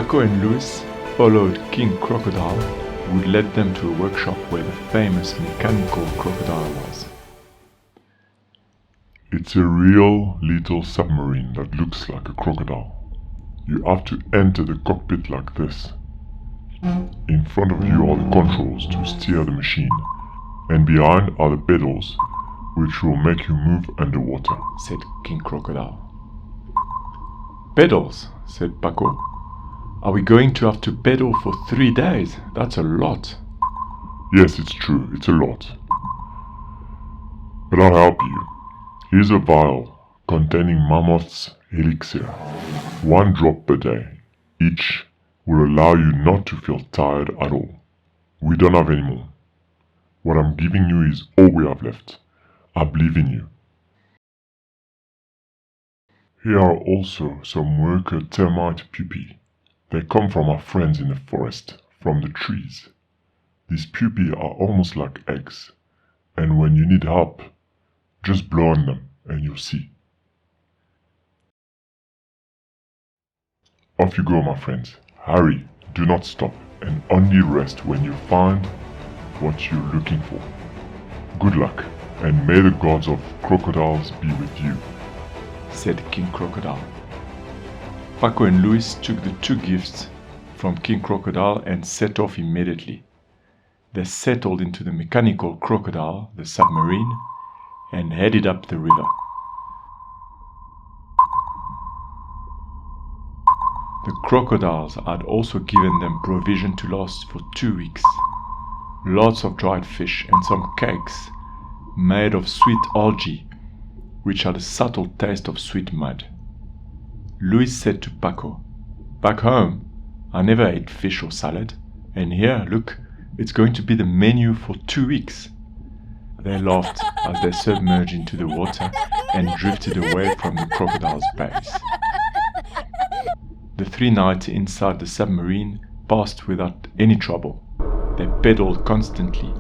Paco and Luis followed King Crocodile, who led them to a workshop where the famous mechanical crocodile was. It's a real little submarine that looks like a crocodile. You have to enter the cockpit like this. In front of you are the controls to steer the machine, and behind are the pedals, which will make you move underwater, said King Crocodile. Pedals, said Paco. Are we going to have to pedal for 3 days? That's a lot. Yes, it's true, it's a lot. But I'll help you. Here's a vial containing Mammoth's elixir. 1 drop per day. Each will allow you not to feel tired at all. We don't have any more. What I'm giving you is all we have left. I believe in you. Here are also some worker termite pupae. They come from our friends in the forest, from the trees. These pupae are almost like eggs, and when you need help, just blow on them and you'll see. Off you go, my friends. Hurry, do not stop, and only rest when you find what you're looking for. Good luck, and may the gods of crocodiles be with you, said King Crocodile. Paco and Luis took the 2 gifts from King Crocodile and set off immediately. They settled into the mechanical crocodile, the submarine, and headed up the river. The crocodiles had also given them provision to last for 2 weeks. Lots of dried fish and some cakes made of sweet algae, which had a subtle taste of sweet mud. Luis said to Paco, "Back home, I never ate fish or salad, and here, look, it's going to be the menu for 2 weeks." They laughed as they submerged into the water and drifted away from the crocodile's base. The 3 nights inside the submarine passed without any trouble. They pedaled constantly,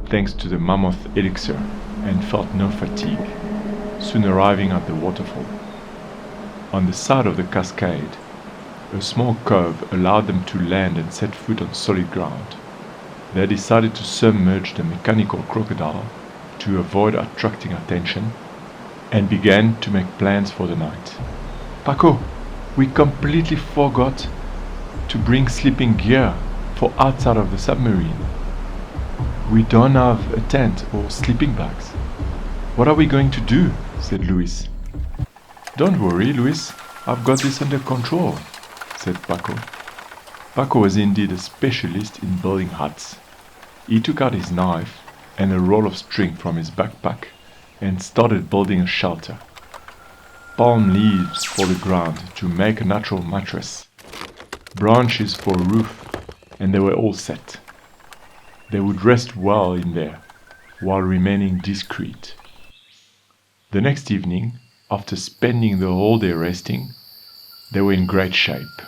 thanks to the Mammoth elixir, and felt no fatigue, soon arriving at the waterfall. On the side of the cascade, a small cove allowed them to land and set foot on solid ground. They decided to submerge the mechanical crocodile to avoid attracting attention, and began to make plans for the night. "Paco, we completely forgot to bring sleeping gear for outside of the submarine. We don't have a tent or sleeping bags. What are we going to do?" said Luis. "Don't worry, Luis, I've got this under control," said Paco. Paco was indeed a specialist in building huts. He took out his knife and a roll of string from his backpack and started building a shelter. Palm leaves for the ground to make a natural mattress, branches for a roof, and they were all set. They would rest well in there, while remaining discreet. The next evening, after spending the whole day resting, they were in great shape.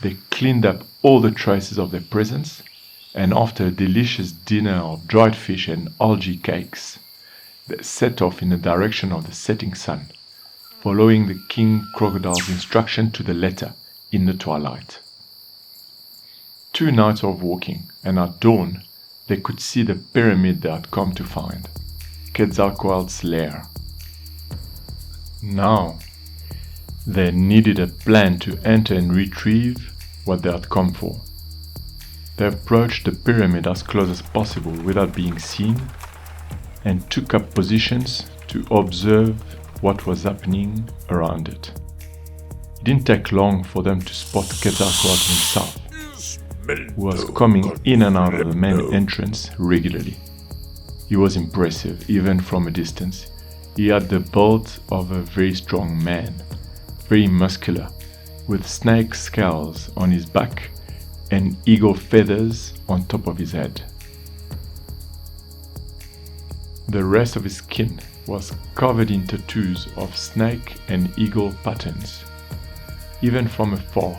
They cleaned up all the traces of their presence, and after a delicious dinner of dried fish and algae cakes, they set off in the direction of the setting sun, following the King Crocodile's instruction to the letter in the twilight. 2 nights of walking, and at dawn they could see the pyramid they had come to find, Quetzalcoatl's lair. Now, they needed a plan to enter and retrieve what they had come for. They approached the pyramid as close as possible without being seen, and took up positions to observe what was happening around it. It didn't take long for them to spot Quetzalcoatl himself, who was coming in and out of the main entrance regularly. He was impressive, even from a distance. He had the build of a very strong man, very muscular, with snake scales on his back and eagle feathers on top of his head. The rest of his skin was covered in tattoos of snake and eagle patterns. Even from afar,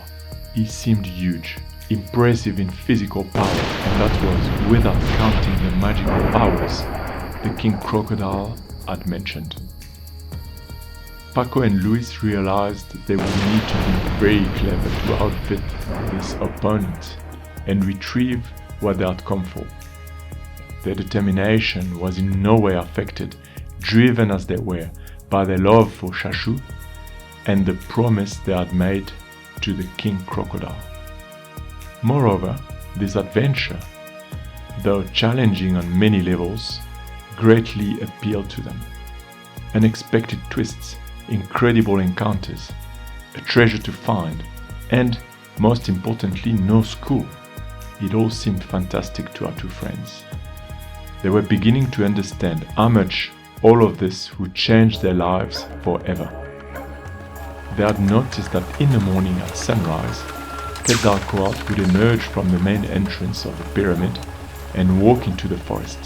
he seemed huge, impressive in physical power, and that was without counting the magical powers the King Crocodile had mentioned. Paco and Luis realized they would need to be very clever to outfit this opponent and retrieve what they had come for. Their determination was in no way affected, driven as they were by their love for Shashu and the promise they had made to the King Crocodile. Moreover, this adventure, though challenging on many levels, greatly appealed to them. Unexpected twists, incredible encounters, a treasure to find, and, most importantly, no school. It all seemed fantastic to our two friends. They were beginning to understand how much all of this would change their lives forever. They had noticed that in the morning at sunrise, Quetzalcoatl would emerge from the main entrance of the pyramid and walk into the forest.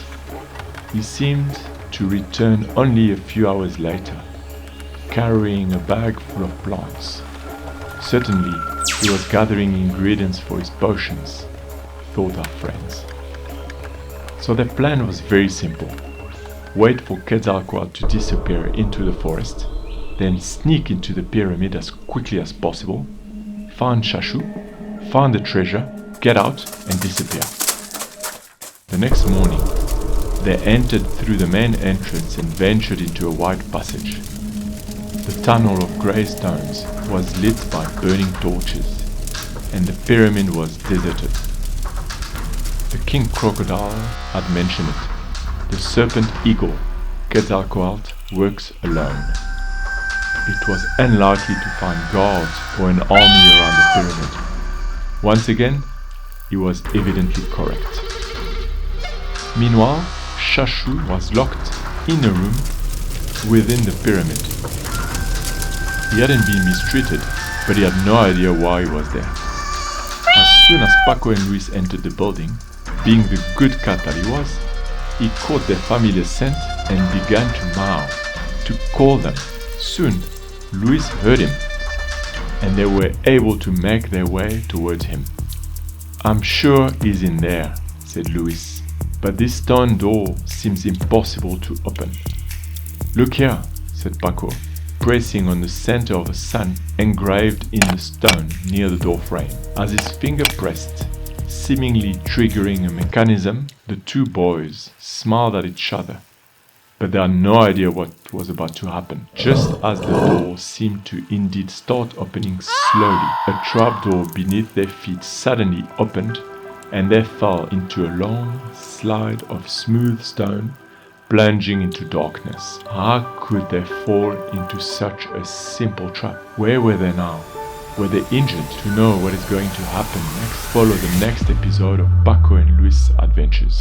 He seemed to return only a few hours later, carrying a bag full of plants. Certainly, he was gathering ingredients for his potions, thought our friends. So their plan was very simple. Wait for Quetzalcoatl to disappear into the forest, then sneak into the pyramid as quickly as possible, find Shashu, find the treasure, get out and disappear. The next morning, they entered through the main entrance and ventured into a wide passage. The tunnel of grey stones was lit by burning torches, and the pyramid was deserted. The King Crocodile had mentioned it. The serpent eagle, Quetzalcoatl, works alone. It was unlikely to find guards or an army around the pyramid. Once again, he was evidently correct. Meanwhile, Shashu was locked in a room within the pyramid. He hadn't been mistreated, but he had no idea why he was there. As soon as Paco and Luis entered the building, being the good cat that he was, he caught their familiar scent and began to meow, to call them. Soon, Luis heard him, and they were able to make their way towards him. "I'm sure he's in there," said Luis, "but this stone door seems impossible to open." "Look here," said Paco, pressing on the center of a sun engraved in the stone near the door frame. As his finger pressed, seemingly triggering a mechanism, the two boys smiled at each other, but they had no idea what was about to happen. Just as the door seemed to indeed start opening slowly, a trapdoor beneath their feet suddenly opened, and they fell into a long slide of smooth stone, plunging into darkness. How could they fall into such a simple trap? Where were they now? Were they injured? To know what is going to happen next, follow the next episode of Paco and Luis Adventures.